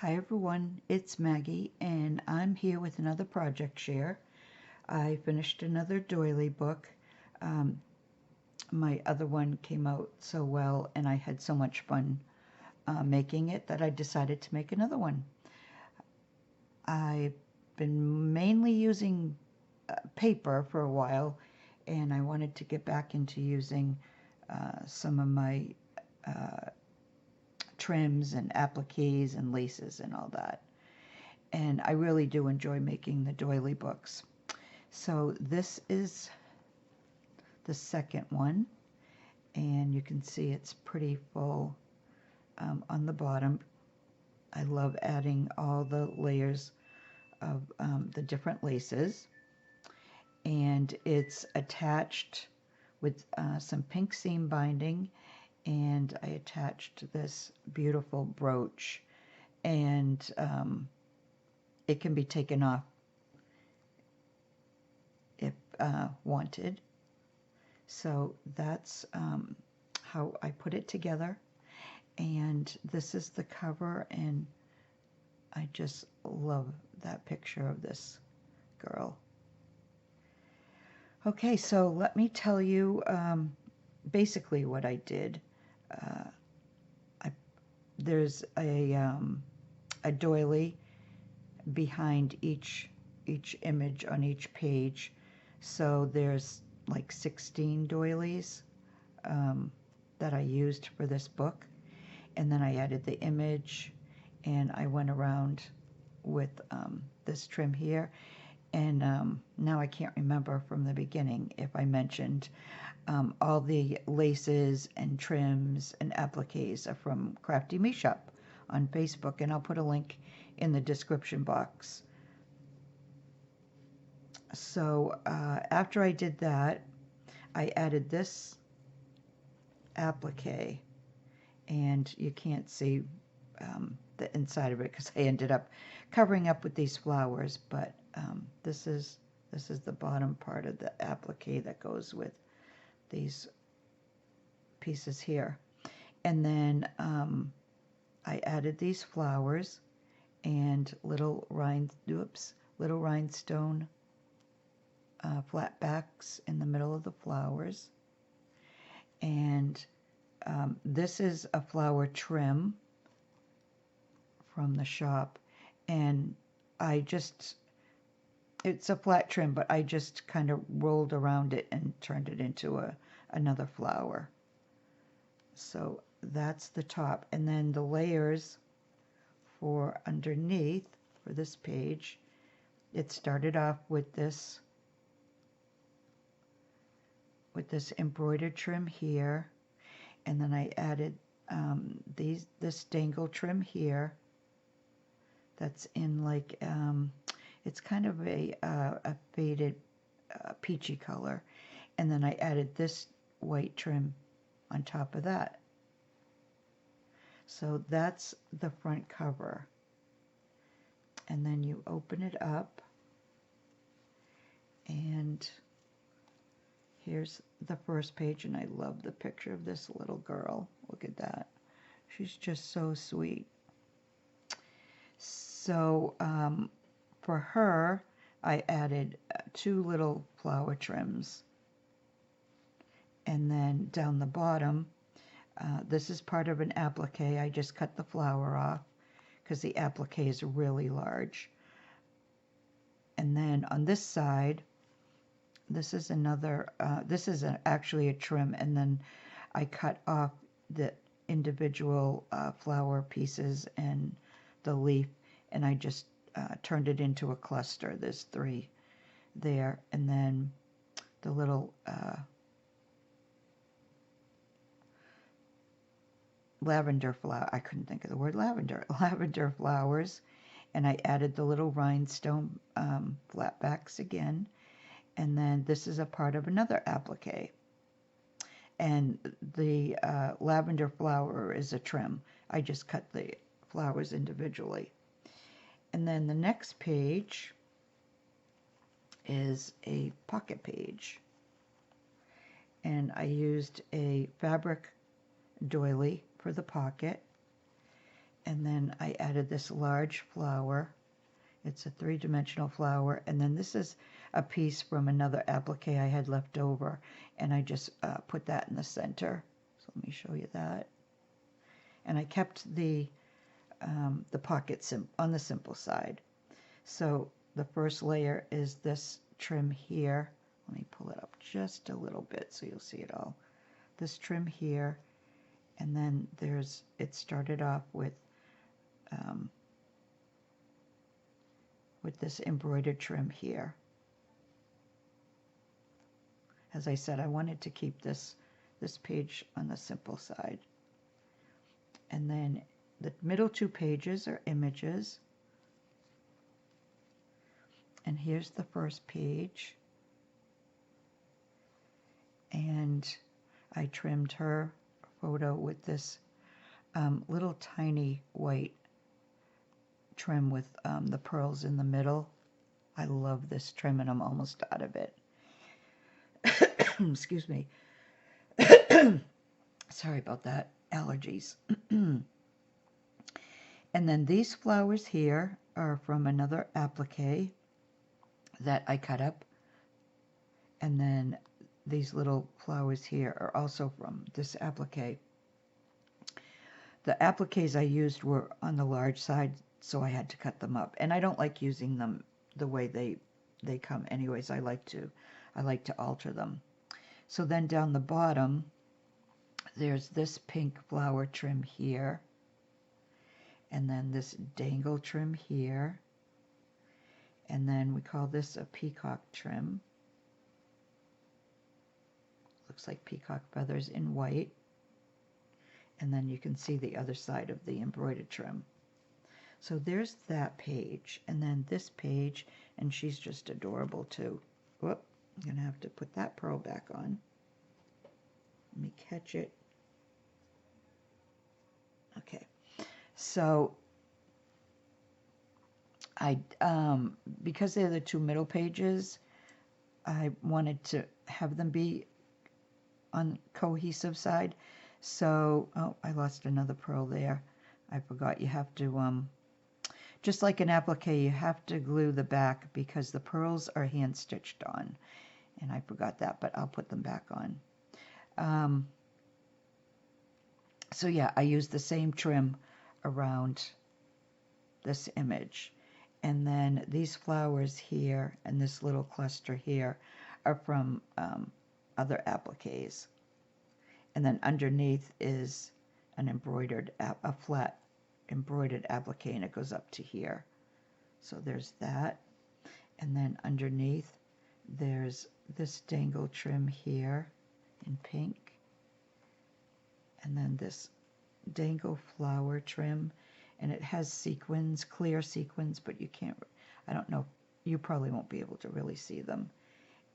Hi everyone, it's Maggie and I'm here with another project share. I finished another Doily book. Um, my other one came out so well and I had so much fun making it that I decided to make another one. I've been mainly using paper for a while and I wanted to get back into using some of my uh, trims and appliques and laces and all that. And I really do enjoy making the doily books. So this is the second one, and you can see it's pretty full on the bottom. I love adding all the layers of the different laces, and it's attached with some pink seam binding, and I attached this beautiful brooch, and it can be taken off if wanted. So that's how I put it together. And this is the cover, and I just love that picture of this girl. Okay, so let me tell you basically what I did. Uh, there's a doily behind each image on each page. So there's like 16 doilies that I used for this book. And then I added the image and I went around with this trim here. And now I can't remember from the beginning if I mentioned all the laces and trims and appliques are from Crafty Me Shop on Facebook, and I'll put a link in the description box. So after I did that, I added this applique, and you can't see the inside of it because I ended up covering up with these flowers, but this is the bottom part of the applique that goes with these pieces here. And then I added these flowers and little rhinestone flat backs in the middle of the flowers. And this is a flower trim from the shop, and it's a flat trim, but I just kind of rolled around it and turned it into another flower. So that's the top, and then the layers for underneath for this page, it started off with this embroidered trim here, and then I added this dangle trim here that's in like it's kind of a faded peachy color, and then I added this white trim on top of that. So that's the front cover, and then you open it up, and here's the first page, and I love the picture of this little girl. Look at that. She's just so sweet. So for her, I added two little flower trims. And then down the bottom, this is part of an applique. I just cut the flower off because the applique is really large. And then on this side, this is another, actually a trim, and then I cut off the individual flower pieces and the leaf, and I just turned it into a cluster. There's 3 there, and then the little lavender flower, I couldn't think of the word lavender flowers, and I added the little rhinestone flatbacks again, and then this is a part of another applique, and the lavender flower is a trim. I just cut the flowers individually. And then the next page is a pocket page, and I used a fabric doily for the pocket, And then I added this large flower. It's a three-dimensional flower. And then this is a piece from another applique I had left over. And I just put that in the center. So let me show you that. And I kept the pocket on the simple side. So the first layer is this trim here. Let me pull it up just a little bit so you'll see it all. This trim here, and then it started off with this embroidered trim here. As I said, I wanted to keep this page on the simple side. And then the middle two pages are images. And here's the first page. And I trimmed her photo with this little tiny white trim with the pearls in the middle. I love this trim and I'm almost out of it. Excuse me. Sorry about that. Allergies. And then these flowers here are from another applique that I cut up. And then these little flowers here are also from this applique. The appliques I used were on the large side, so I had to cut them up. And I don't like using them the way they come anyways. I like to alter them. So then down the bottom, there's this pink flower trim here. And then this dangle trim here. And then we call this a peacock trim. Looks like peacock feathers in white. And then you can see the other side of the embroidered trim. So there's that page. And then this page, and she's just adorable too. Whoop, I'm going to have to put that pearl back on. Let me catch it. Okay. So because they're the two middle pages, I wanted to have them be on cohesive side. So, oh, I lost another pearl there. I forgot you have to, just like an applique, you have to glue the back because the pearls are hand stitched on. And I forgot that, but I'll put them back on. So yeah, I used the same trim around this image. And then these flowers here and this little cluster here are from other appliques. And then underneath is an embroidered, a flat embroidered applique, and it goes up to here. So there's that. And then underneath, there's this dangle trim here in pink. And then this dangle flower trim. And it has sequins, clear sequins, but you can't, I don't know, you probably won't be able to really see them.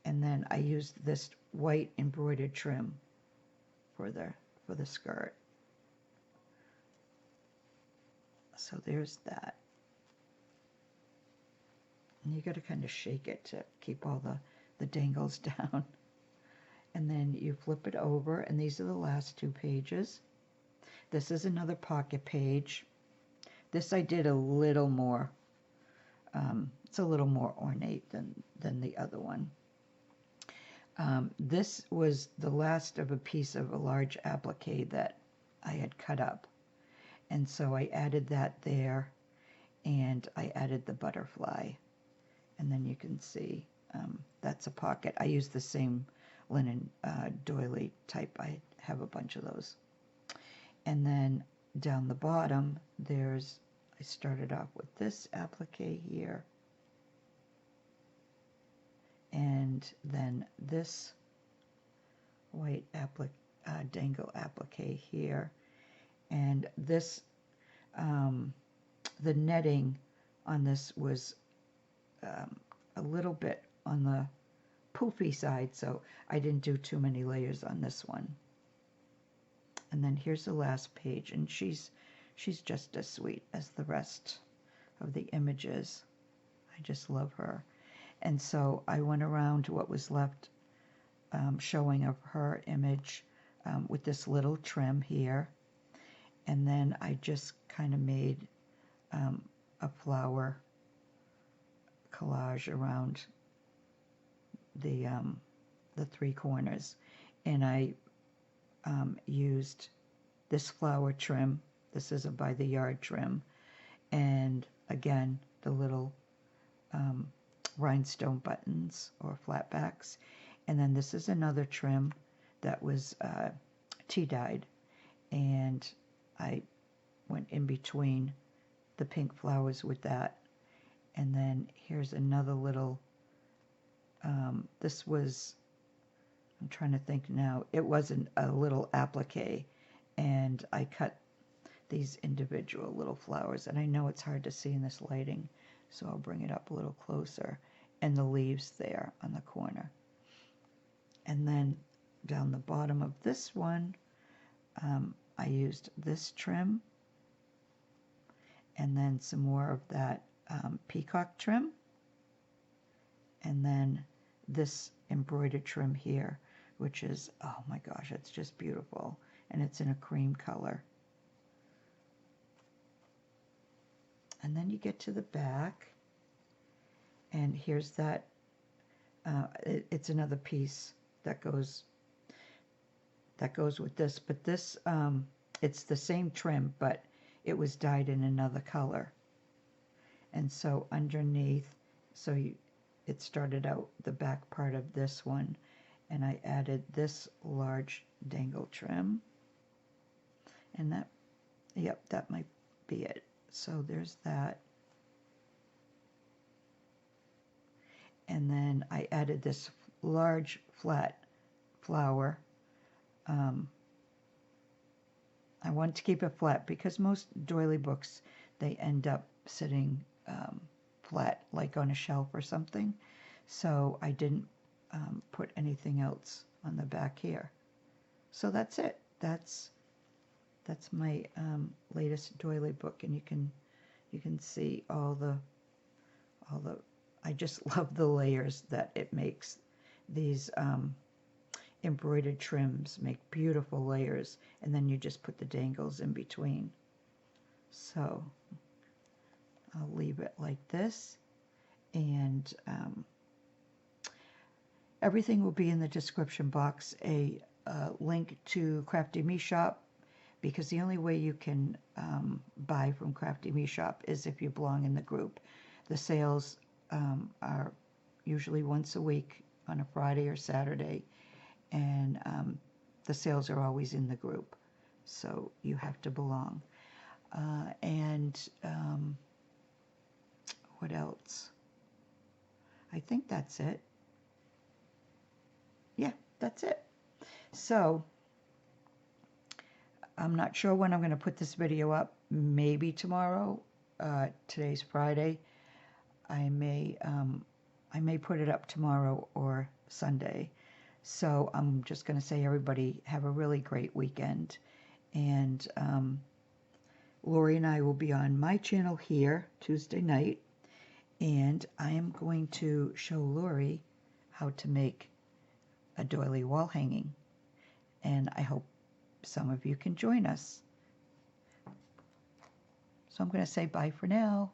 And then I used this white embroidered trim for the skirt. So there's that. And you got to kind of shake it to keep all the dangles down. And then you flip it over, and these are the last two pages. This is another pocket page. This I did a little more, it's a little more ornate than the other one. This was the last of a piece of a large applique that I had cut up. And so I added that there, and I added the butterfly. And then you can see that's a pocket. I use the same linen doily type. I have a bunch of those. And then down the bottom, I started off with this applique here. And then this white dangle applique here. And this, the netting on this was a little bit on the poofy side, so I didn't do too many layers on this one. And then here's the last page, and she's just as sweet as the rest of the images. I just love her. And so I went around to what was left showing of her image with this little trim here. And then I just kind of made a flower collage around the 3 corners. And I used this flower trim. This is a by the yard trim. And again, the little rhinestone buttons or flatbacks. And then this is another trim that was tea dyed. And I went in between the pink flowers with that. And then here's another little, this was, I'm trying to think now, it wasn't a little applique, and I cut these individual little flowers, and I know it's hard to see in this lighting, so I'll bring it up a little closer, and the leaves there on the corner. And then down the bottom of this one, I used this trim, and then some more of that peacock trim, and then this embroidered trim here, which is, oh my gosh, it's just beautiful, and it's in a cream color. And then you get to the back, and here's that, it's another piece that goes with this, but this, it's the same trim, but it was dyed in another color. And so underneath, it started out the back part of this one, and I added this large dangle trim, and that, yep, that might be it. So there's that. And then I added this large flat flower. I wanted to keep it flat because most doily books, they end up sitting flat, like on a shelf or something. So I didn't put anything else on the back here. So that's it. That's my latest doily book, and you can see all the I just love the layers that it makes. These embroidered trims make beautiful layers, and then you just put the dangles in between. So I'll leave it like this, and everything will be in the description box. A link to Crafty Me Shop, because the only way you can buy from Crafty Me Shop is if you belong in the group. The sales are usually once a week on a Friday or Saturday, and the sales are always in the group, so you have to belong. And what else? I think that's it. Yeah, that's it. So I'm not sure when I'm going to put this video up. Maybe tomorrow. Today's Friday. I may put it up tomorrow or Sunday. So I'm just going to say, everybody have a really great weekend. And Lori and I will be on my channel here Tuesday night. And I am going to show Lori how to make a doily wall hanging. And I hope some of you can join us. So I'm going to say bye for now.